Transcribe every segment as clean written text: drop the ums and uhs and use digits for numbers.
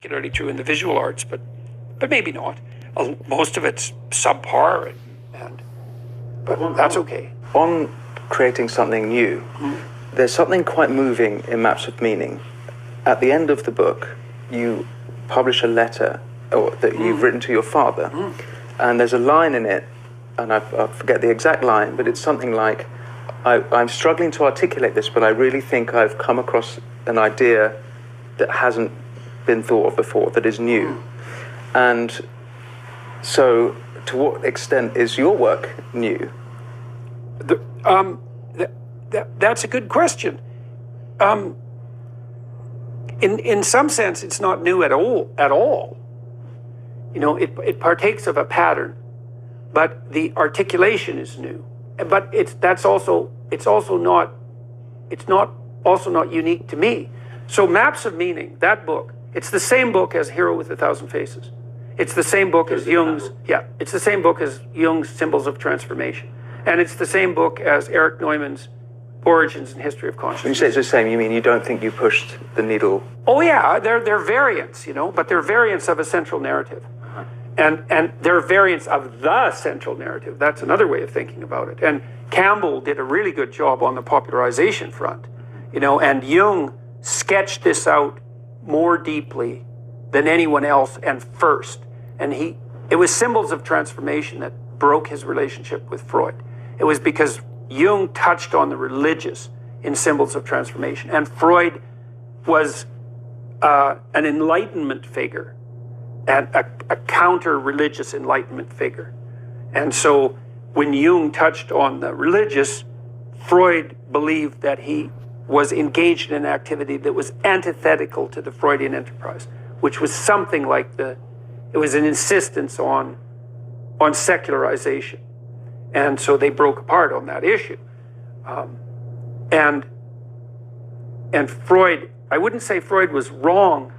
particularly true in the visual arts, but maybe not. Most of it's subpar, but that's okay. On creating something new, there's something quite moving in Maps of Meaning. At the end of the book, you publish a letter that you've written to your father, and there's a line in it, and I forget the exact line, but it's something like, I'm struggling to articulate this, but I really think I've come across an idea that hasn't been thought of before, that is new. And so, to what extent is your work new? That's a good question. In some sense, it's not new at all. You know, it partakes of a pattern, but the articulation is new. But it's also not unique to me. So Maps of Meaning, that book, it's the same book as Hero with a Thousand Faces. It's the same book as Jung's, it's the same book as Jung's Symbols of Transformation. And it's the same book as Erich Neumann's Origins and History of Consciousness. When you say it's the same, you mean you don't think you pushed the needle? Oh yeah, they're variants, you know, but they're variants of a central narrative. And they're variants of the central narrative. That's another way of thinking about it. And Campbell did a really good job on the popularization front, you know, and Jung sketched this out more deeply than anyone else and first. And it was Symbols of Transformation that broke his relationship with Freud. It was because Jung touched on the religious in Symbols of Transformation, and Freud was an Enlightenment figure, and a counter-religious Enlightenment figure. And so when Jung touched on the religious, Freud believed that he was engaged in an activity that was antithetical to the Freudian enterprise, which was something like it was an insistence on secularization. And so they broke apart on that issue. And Freud, I wouldn't say Freud was wrong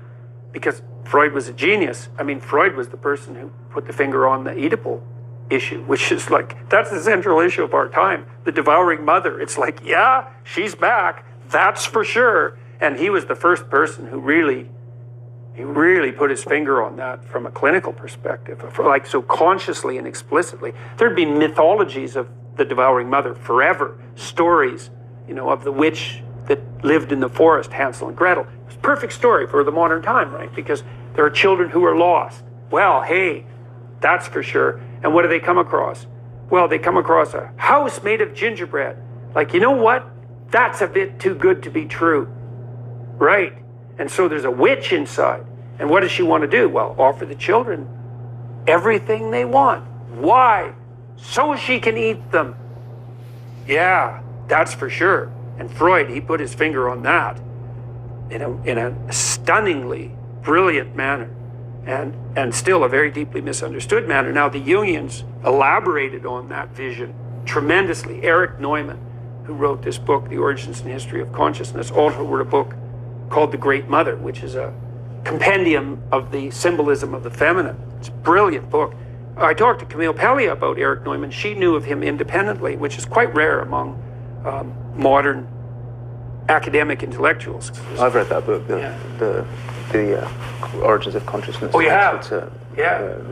because Freud was a genius. I mean, Freud was the person who put the finger on the Oedipal issue, which is like, that's the central issue of our time. The devouring mother. It's like, yeah, she's back. That's for sure. And he was the first person who really put his finger on that from a clinical perspective, like so consciously and explicitly. There'd been mythologies of the devouring mother forever, stories, you know, of the witch that lived in the forest, Hansel and Gretel. It was a perfect story for the modern time, right? Because there are children who are lost. Well, hey, that's for sure. And what do they come across? Well, they come across a house made of gingerbread. Like, you know what? That's a bit too good to be true, right? And so there's a witch inside. And what does she want to do? Well, offer the children everything they want. Why? So she can eat them. Yeah, that's for sure. And Freud, he put his finger on that in a stunningly brilliant manner, and still a very deeply misunderstood manner. Now, the Jungians elaborated on that vision tremendously. Erich Neumann, who wrote this book, The Origins and History of Consciousness, also wrote a book called The Great Mother, which is a compendium of the symbolism of the feminine. It's a brilliant book. I talked to Camille Paglia about Erich Neumann. She knew of him independently, which is quite rare among modern academic intellectuals. I've read that book, the Origins of Consciousness. Oh, you have? It's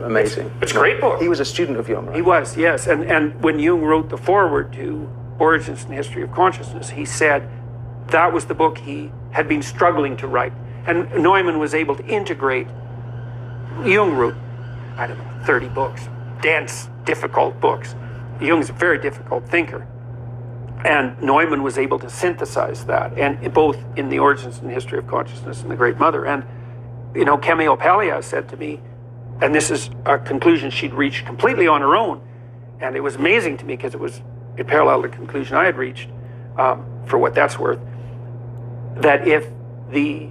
amazing. It's a great book. He was a student of Jung, right? He was, yes. And when Jung wrote the foreword to Origins and History of Consciousness, he said that was the book he had been struggling to write. And Neumann was able to integrate. Jung wrote, 30 books, dense, difficult books. Jung's a very difficult thinker. And Neumann was able to synthesize that, and both in The Origins and History of Consciousness and The Great Mother. And, you know, Camille Paglia said to me, and this is a conclusion she'd reached completely on her own, and it was amazing to me because it paralleled a conclusion I had reached, for what that's worth, that if the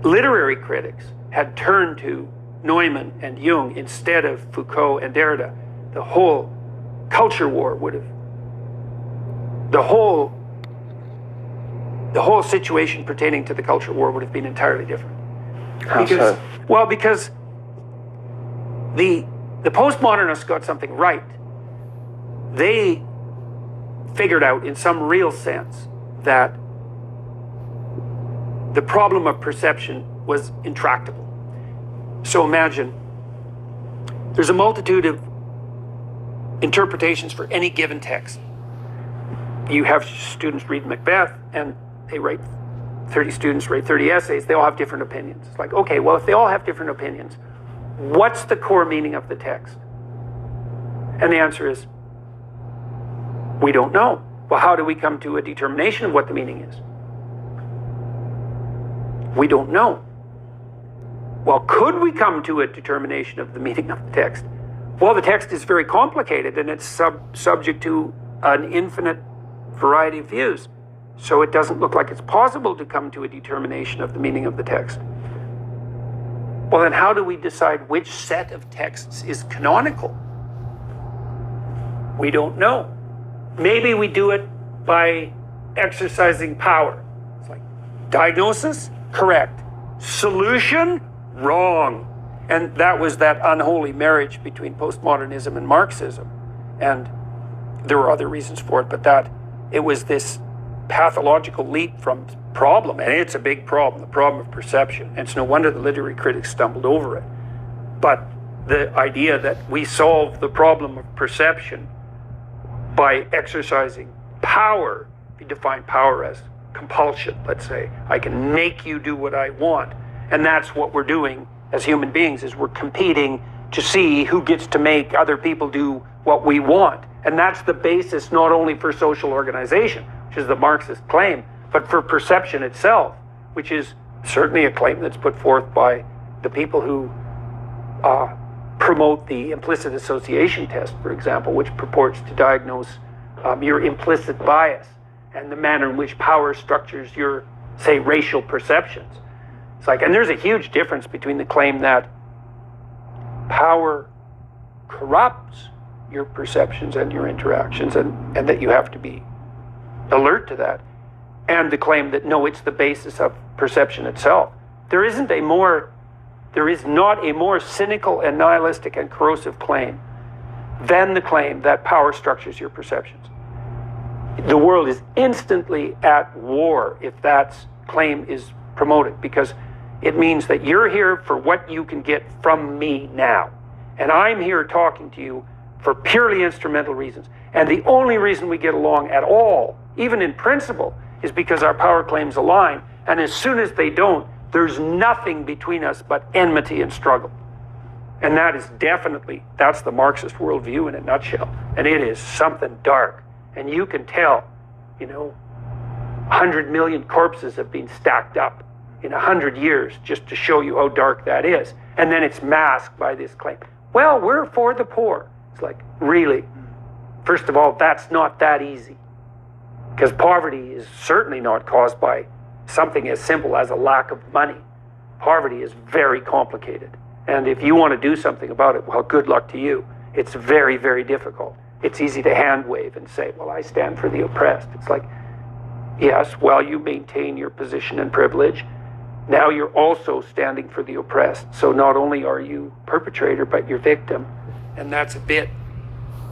literary critics had turned to Neumann and Jung instead of Foucault and Derrida, the whole culture war would have, the whole situation pertaining to the culture war would have been entirely different. How so? Well, because the postmodernists got something right. They figured out in some real sense that the problem of perception was intractable. So imagine there's a multitude of interpretations for any given text. You have students read Macbeth and they write 30 students write 30 essays. They all have different opinions. It's like, okay, well, if they all have different opinions, what's the core meaning of the text? And the answer is, we don't know. Well, how do we come to a determination of what the meaning is? We don't know. Well, could we come to a determination of the meaning of the text? Well, the text is very complicated and it's subject to an infinite variety of views. So it doesn't look like it's possible to come to a determination of the meaning of the text. Well, then how do we decide which set of texts is canonical? We don't know. Maybe we do it by exercising power. It's like, diagnosis? Correct. Solution? Wrong. And that was that unholy marriage between postmodernism and Marxism. And there were other reasons for it, but that it was this pathological leap from problem, and it's a big problem, the problem of perception. And it's no wonder the literary critics stumbled over it. But the idea that we solve the problem of perception by exercising power, if you define power as compulsion, let's say, I can make you do what I want. And that's what we're doing as human beings, is we're competing to see who gets to make other people do what we want. And that's the basis not only for social organization, which is the Marxist claim, but for perception itself, which is certainly a claim that's put forth by the people who promote the implicit association test, for example, which purports to diagnose your implicit bias and the manner in which power structures your, say, racial perceptions. It's like, and there's a huge difference between the claim that power corrupts your perceptions and your interactions, and that you have to be alert to that, and the claim that no, it's the basis of perception itself. There is not a more cynical and nihilistic and corrosive claim than the claim that power structures your perceptions. The world is instantly at war if that claim is promoted, because it means that you're here for what you can get from me now. And I'm here talking to you for purely instrumental reasons. And the only reason we get along at all, even in principle, is because our power claims align. And as soon as they don't, there's nothing between us but enmity and struggle. And that is definitely, that's the Marxist worldview in a nutshell. And it is something dark. And you can tell, 100 million corpses have been stacked up in 100 years just to show you how dark that is. And then it's masked by this claim. Well, we're for the poor. It's like, really? First of all, that's not that easy. Because poverty is certainly not caused by something as simple as a lack of money. Poverty is very complicated. And if you want to do something about it, well, good luck to you. It's very, very difficult. It's easy to hand wave and say, well, I stand for the oppressed. It's like, yes, well, you maintain your position and privilege. Now you're also standing for the oppressed. So not only are you perpetrator, but you're victim. And that's a bit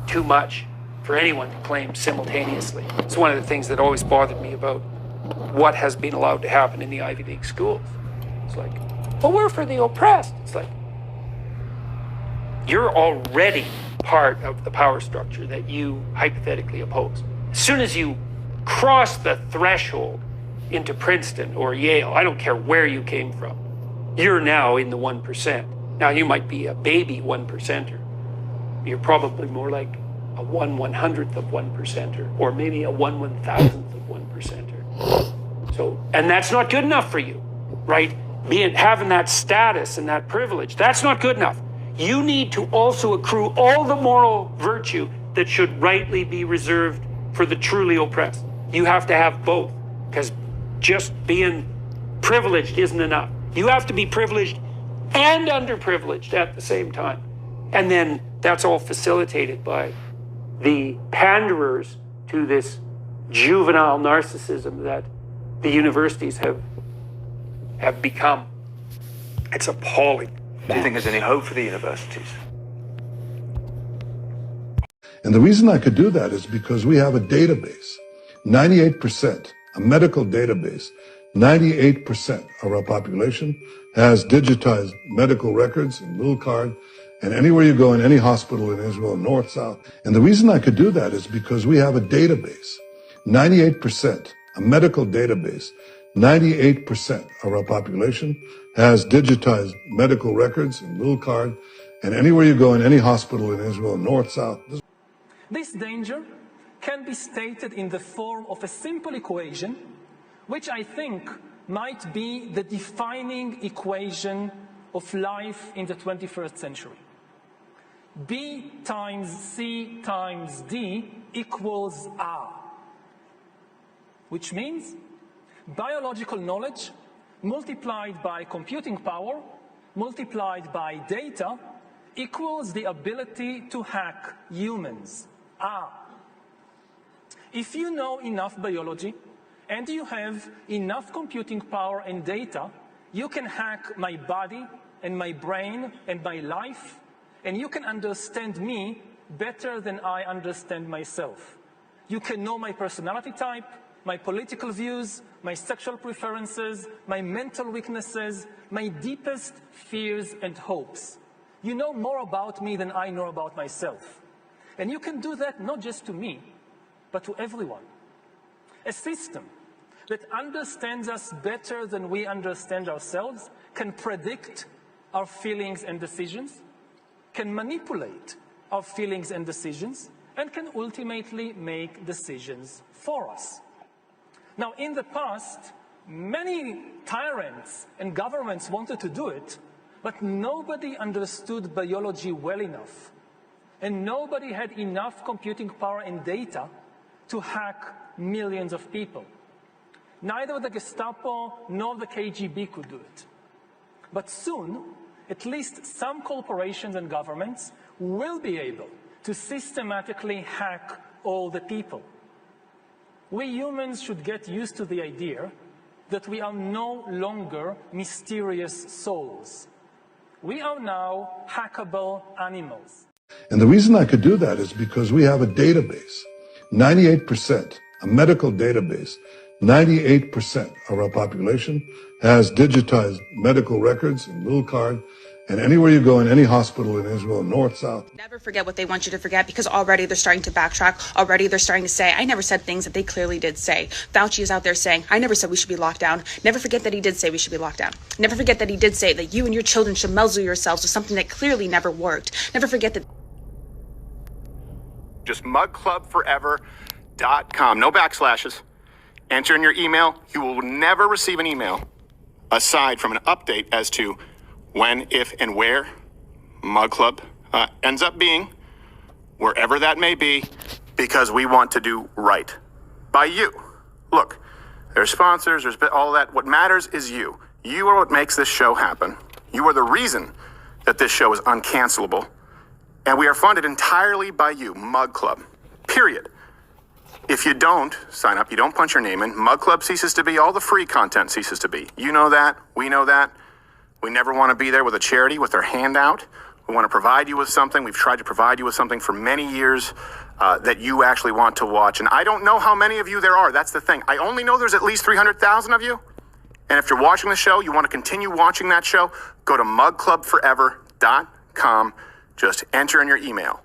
too much for anyone to claim simultaneously. It's one of the things that always bothered me about what has been allowed to happen in the Ivy League schools. It's like, well, we're for the oppressed. It's like, you're already part of the power structure that you hypothetically oppose. As soon as you cross the threshold into Princeton or Yale, I don't care where you came from, you're now in the 1%. Now, you might be a baby 1%er. You're probably more like a 1/100th of 1%er, or maybe a 1/1000th of 1%er. So, and that's not good enough for you, right? Having that status and that privilege, that's not good enough. You need to also accrue all the moral virtue that should rightly be reserved for the truly oppressed. You have to have both, because just being privileged isn't enough. You have to be privileged and underprivileged at the same time. And then that's all facilitated by the panderers to this juvenile narcissism that the universities have become. It's appalling. Do you think there's any hope for the universities? And the reason I could do that is because we have a database. 98%, a medical database, 98% of our population has digitized medical records in Little Card, and anywhere you go in any hospital in Israel, north, south. And the reason I could do that is because we have a database. 98%, a medical database, 98% of our population has digitized medical records in Little Card, and anywhere you go in any hospital in Israel, north, south. This danger can be stated in the form of a simple equation, which I think might be the defining equation of life in the 21st century. B times C times D equals R, which means biological knowledge multiplied by computing power multiplied by data equals the ability to hack humans, R. If you know enough biology and you have enough computing power and data, you can hack my body and my brain and my life, and you can understand me better than I understand myself. You can know my personality type, my political views, my sexual preferences, my mental weaknesses, my deepest fears and hopes. You know more about me than I know about myself. And you can do that not just to me, but to everyone. A system that understands us better than we understand ourselves can predict our feelings and decisions, can manipulate our feelings and decisions, and can ultimately make decisions for us. Now, in the past, many tyrants and governments wanted to do it, but nobody understood biology well enough, and nobody had enough computing power and data to hack millions of people. Neither the Gestapo nor the KGB could do it. But soon, at least some corporations and governments will be able to systematically hack all the people. We humans should get used to the idea that we are no longer mysterious souls. We are now hackable animals. And the reason I could do that is because we have a database. 98%, a medical database, 98% of our population has digitized medical records in Little Card, and anywhere you go in any hospital in Israel, north, south. Never forget what they want you to forget, because already they're starting to backtrack. Already they're starting to say, I never said things that they clearly did say. Fauci is out there saying, I never said we should be locked down. Never forget that he did say we should be locked down. Never forget that he did say that you and your children should muzzle yourselves with something that clearly never worked. Never forget that. Just mugclubforever.com. No backslashes. Enter in your email. You will never receive an email aside from an update as to when, if, and where Mug Club ends up being, wherever that may be, because we want to do right by you. Look, there's sponsors, there's all that. What matters is you. You are what makes this show happen. You are the reason that this show is uncancelable. And we are funded entirely by you, Mug Club. Period. If you don't sign up, you don't punch your name in, Mug Club ceases to be, all the free content ceases to be. You know that, we know that. We never want to be there with a charity with our hand out. We want to provide you with something. We've tried to provide you with something for many years that you actually want to watch. And I don't know how many of you there are. That's the thing. I only know there's at least 300,000 of you. And if you're watching the show, you want to continue watching that show, go to mugclubforever.com. Just enter in your email.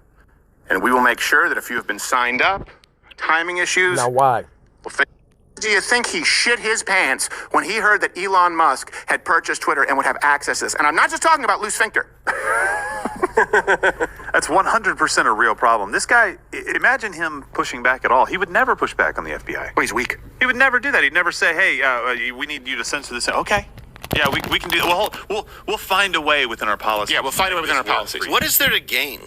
And we will make sure that if you have been signed up, timing issues. Now why? Do you think he shit his pants when he heard that Elon Musk had purchased Twitter and would have access to this? And I'm not just talking about loose sphincter. That's 100% a real problem. This guy, imagine him pushing back at all. He would never push back on the FBI. Oh, he's weak. He would never do that. He'd never say, hey, we need you to censor this. Okay. Yeah, we can do that. We'll find a way within our policies. Yeah, we'll find a way within our policies. What is there to gain?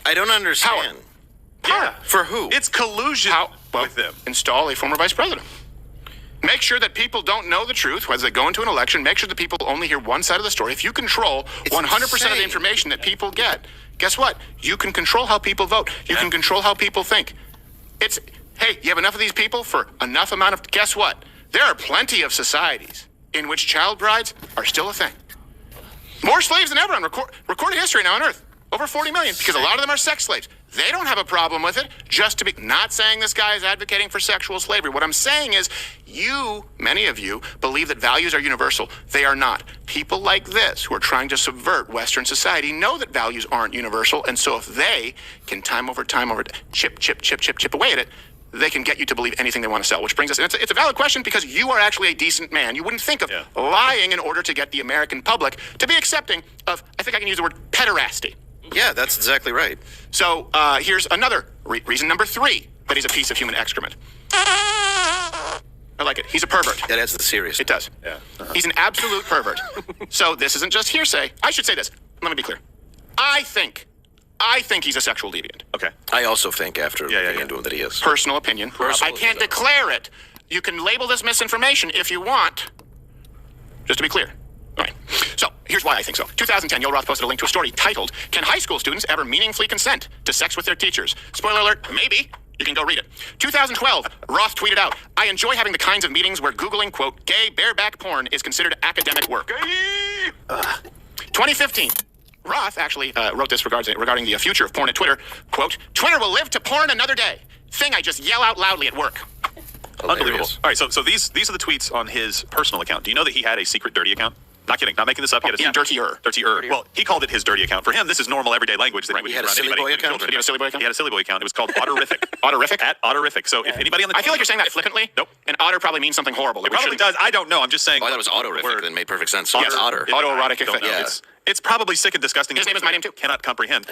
I don't understand. Yeah. For who? It's collusion with them. Install a former vice president. Make sure that people don't know the truth as they go into an election. Make sure that people only hear one side of the story. If you control 100% of the information that people get, guess what? You can control how people vote. You can control how people think. Hey, you have enough of these people for enough amount of, guess what? There are plenty of societies in which child brides are still a thing. More slaves than ever on recorded history now on Earth. Over 40 million, because a lot of them are sex slaves. They don't have a problem with it. Just to be not saying this guy is advocating for sexual slavery. What I'm saying is many of you, believe that values are universal. They are not. People like this who are trying to subvert Western society know that values aren't universal. And so if they can time over chip away at it, they can get you to believe anything they want to sell, which brings us, and it's a valid question because you are actually a decent man. You wouldn't think of lying in order to get the American public to be accepting of, I think I can use the word pederasty. Yeah, that's exactly right. So here's another reason number 3 that he's a piece of human excrement. I like it. He's a pervert. That adds to the serious. It does. Yeah. He's an absolute pervert. So this isn't just hearsay. I should say this. Let me be clear. I think he's a sexual deviant. Okay. I also think after looking into him that he is. Personal opinion. I can't declare it. You can label this misinformation if you want. Just to be clear. All right. So here's why I think so. 2010, Yoel Roth posted a link to a story titled, "Can high school students ever meaningfully consent to sex with their teachers?" Spoiler alert, maybe. You can go read it. 2012, Roth tweeted out, "I enjoy having the kinds of meetings where Googling, quote, gay bareback porn is considered academic work." 2015, Roth actually wrote this regarding the future of porn at Twitter. Quote, "Twitter will live to porn another day. Thing I just yell out loudly at work." Unbelievable. All right, so these are the tweets on his personal account. Do you know that he had a secret dirty account? Not kidding. Not making this up. He had a dirtier. Well, he called it his dirty account. For him, this is normal everyday language that he would He use had a around silly anybody. boy account? Children. Did he have a silly boy account? He had a silly boy account. It was called Otterific. Otterific? At Otterific. So if anybody on the I feel like you're saying that flippantly. Nope. And otter probably means something horrible. It probably does. I don't know. I'm just saying. Oh, I thought it was autorific. Word. That made perfect sense. Yes. It's otter. Autoerotic I don't know. effect. Yeah. It's probably sick and disgusting. His name is my name too. Cannot comprehend.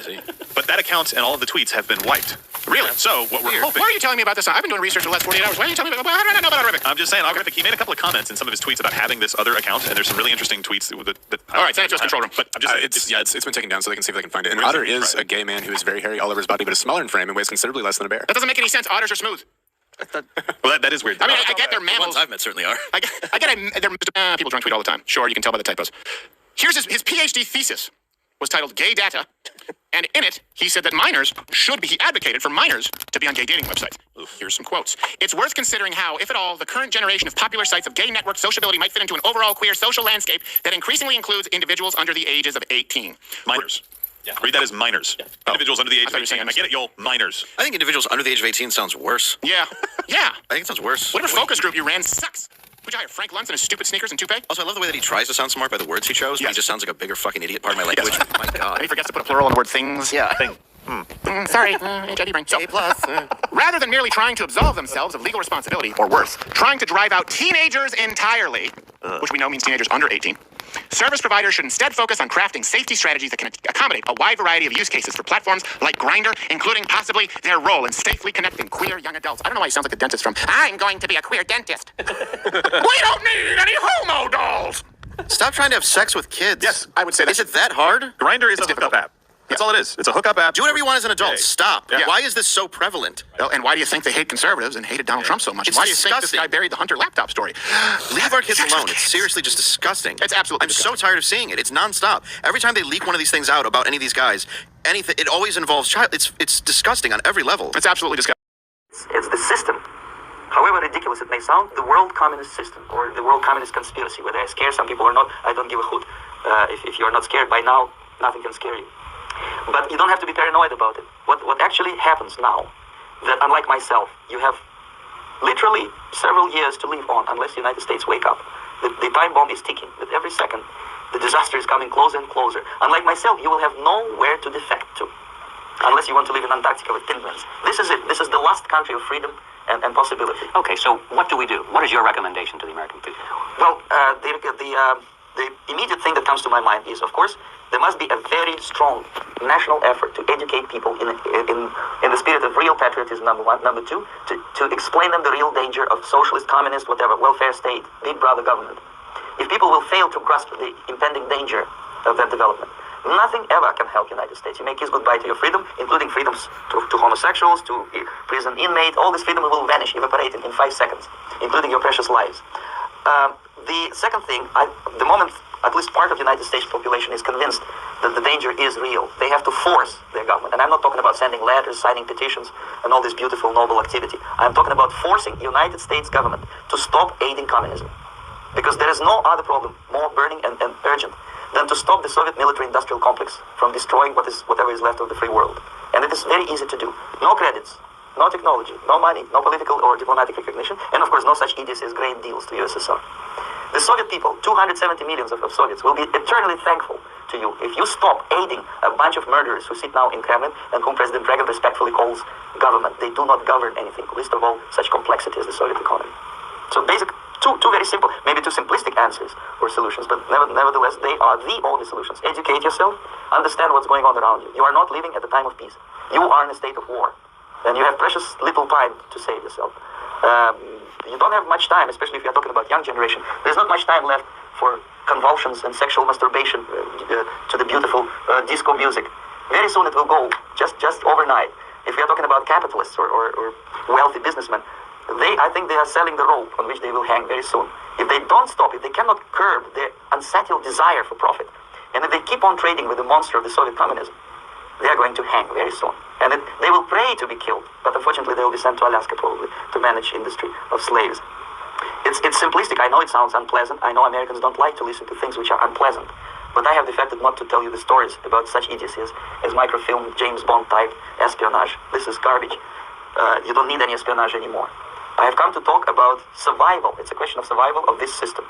But that account and all of the tweets have been wiped. Really? So what we're hoping. Why are you telling me about this? I've been doing research for the last 48 hours. Why are you telling me about how did I know about Otterific? I'm just saying, Otterific. He made a couple of comments in some of his tweets about having this other account, and there's some really interesting tweets that All right, send it to us, control room. But I'm just It's been taken down so they can see if they can find it. And Otter is a gay man who is very hairy all over his body, but is smaller in frame and weighs considerably less than a bear. That doesn't make any sense. Otters are smooth. well, that is weird. I mean, I get their The mammals. ones I've met certainly are. I get people join tweet all the time. Sure, you can tell by the typos. Here's his PhD thesis was titled "Gay Data," and in it he said that minors he advocated for minors to be on gay dating websites. Here's some quotes. "It's worth considering how, if at all, the current generation of popular sites of gay network sociability might fit into an overall queer social landscape that increasingly includes individuals under the ages of 18. Minors. Yeah. Read that as minors. Individuals under the age of 18. I get it, y'all. Minors. I think individuals under the age of 18 sounds worse. Yeah. Yeah. I think it sounds worse. Whatever focus group you ran sucks. Would you hire Frank Luntz in his stupid sneakers and toupee? Also, I love the way that he tries to sound smart by the words he chose, but he just sounds like a bigger fucking idiot. Pardon my language. My God. And he forgets to put a plural on the word things. Yeah. Sorry, HIV brain. So, rather than merely trying to absolve themselves of legal responsibility, or worse, trying to drive out teenagers entirely, which we know means teenagers under 18, service providers should instead focus on crafting safety strategies that can accommodate a wide variety of use cases for platforms like Grindr, including possibly their role in safely connecting queer young adults. I don't know why he sounds like a dentist from "I'm going to be a queer dentist." We don't need any homo dolls. Stop trying to have sex with kids. Yes, I would say that. Is it that hard? Grindr is a hookup app. That's all it is. It's a hookup app. Do whatever you want as an adult. Yeah. Stop. Yeah. Why is this so prevalent? Well, and why do you think they hate conservatives and hated Donald Trump so much? It's Why do you think this disgusting. guy buried the Hunter laptop story? Leave our kids Sex alone. with It's kids. seriously just disgusting. It's absolutely I'm so tired of seeing it. It's nonstop. Every time they leak one of these things out about any of these guys, anything, it always involves child. It's disgusting on every level. It's absolutely disgusting. It's the system. However ridiculous it may sound, the world communist system or the world communist conspiracy, whether I scare some people or not, I don't give a hoot. If you are not scared by now, nothing can scare you. But you don't have to be paranoid about it. What actually happens now, that unlike myself, you have literally several years to live on unless the United States wake up. The time bomb is ticking. With every second, the disaster is coming closer and closer. Unlike myself, you will have nowhere to defect to, unless you want to live in Antarctica with penguins. This is it. This is the last country of freedom and possibility. Okay, so what do we do? What is your recommendation to the American people? Well, the immediate thing that comes to my mind is, of course, there must be a very strong national effort to educate people in the spirit of real patriotism, number one. Number two, to explain them the real danger of socialist, communist, whatever, welfare state, big brother government. If people will fail to grasp the impending danger of that development, nothing ever can help the United States. You may kiss goodbye to your freedom, including freedoms to homosexuals, to prison inmates. All this freedom will vanish, evaporate in 5 seconds, including your precious lives. The second thing, the moment at least part of the United States population is convinced that the danger is real, they have to force their government. And I'm not talking about sending letters, signing petitions, and all this beautiful, noble activity. I'm talking about forcing the United States government to stop aiding communism. Because there is no other problem more burning and urgent than to stop the Soviet military-industrial complex from destroying whatever is left of the free world. And it is very easy to do. No credits, no technology, no money, no political or diplomatic recognition, and of course no such idiocy as grain deals to USSR. The Soviet people, 270 millions of Soviets, will be eternally thankful to you if you stop aiding a bunch of murderers who sit now in Kremlin and whom President Reagan respectfully calls government. They do not govern anything, least of all such complexity as the Soviet economy. So two very simple, maybe too simplistic answers or solutions, but nevertheless, they are the only solutions. Educate yourself, understand what's going on around you. You are not living at the time of peace. You are in a state of war, and you have precious little time to save yourself. You don't have much time, especially if you're talking about young generation. There's not much time left for convulsions and sexual masturbation to the beautiful disco music. Very soon it will go, just overnight. If we are talking about capitalists or wealthy businessmen, I think they are selling the rope on which they will hang very soon. If they don't stop, if they cannot curb their unsettled desire for profit, and if they keep on trading with the monster of the Soviet communism, they are going to hang very soon. And they will pray to be killed, but unfortunately they will be sent to Alaska probably to manage industry of slaves. It's simplistic. I know it sounds unpleasant. I know Americans don't like to listen to things which are unpleasant. But I have defected not to tell you the stories about such idiocies as microfilm, James Bond type espionage. This is garbage. You don't need any espionage anymore. I have come to talk about survival. It's a question of survival of this system.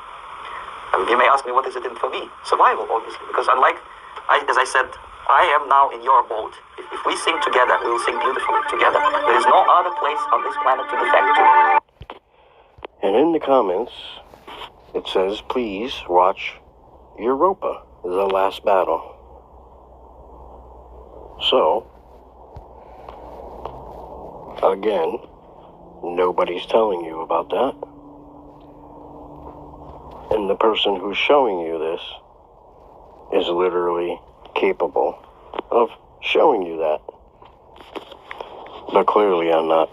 You may ask me, what is it in for me? Survival, obviously, because as I said, I am now in your boat. If we sing together, we will sing beautifully together. There is no other place on this planet to defect to. And in the comments, it says, please watch Europa, The Last Battle. So, again, nobody's telling you about that. And the person who's showing you this is literally capable of showing you that. But clearly on not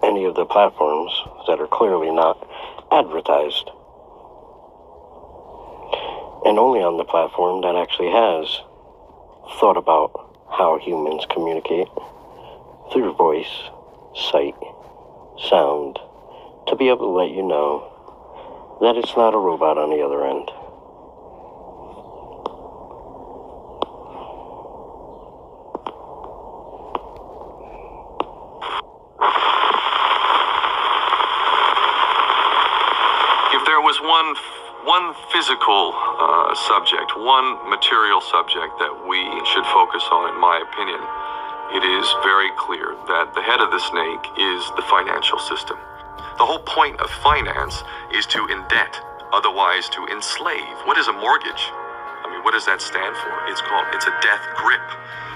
any of the platforms that are clearly not advertised. And only on the platform that actually has thought about how humans communicate through voice, sight, sound, to be able to let you know that it's not a robot on the other end. One physical subject, one material subject that we should focus on, in my opinion, it is very clear that the head of the snake is the financial system. The whole point of finance is to indebt, otherwise to enslave. What is a mortgage? I mean, what does that stand for? It's a death grip.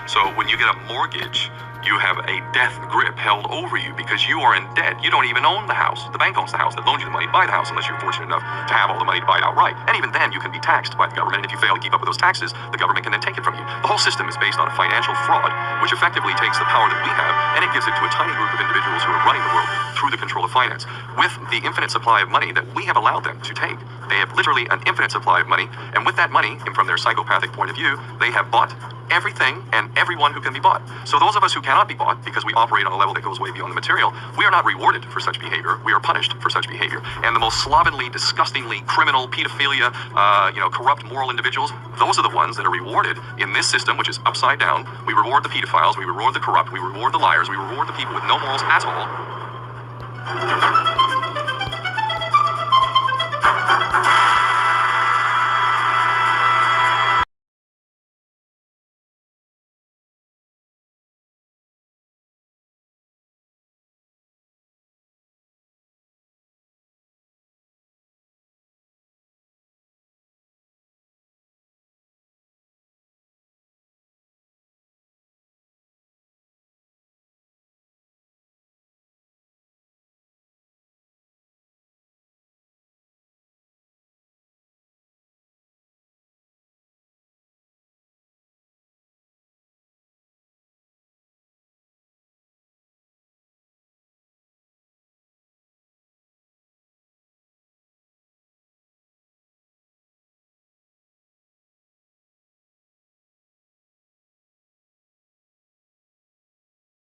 So when you get a mortgage, you have a death grip held over you because you are in debt. You don't even own the house. The bank owns the house that loans you the money to buy the house unless you're fortunate enough to have all the money to buy it outright. And even then, you can be taxed by the government. And if you fail to keep up with those taxes, the government can then take it from you. The whole system is based on a financial fraud, which effectively takes the power that we have and it gives it to a tiny group of individuals who are running the world through the control of finance. With the infinite supply of money that we have allowed them to take, they have literally an infinite supply of money. And with that money, and from their psychopathic point of view, they have bought everything and everyone who can be bought. So those of us who cannot be bought because we operate on a level that goes way beyond the material, we are not rewarded for such behavior. We are punished for such behavior. And the most slovenly, disgustingly criminal, pedophilia, corrupt moral individuals, those are the ones that are rewarded in this system, which is upside down. We reward the pedophiles, we reward the corrupt, we reward the liars, we reward the people with no morals at all.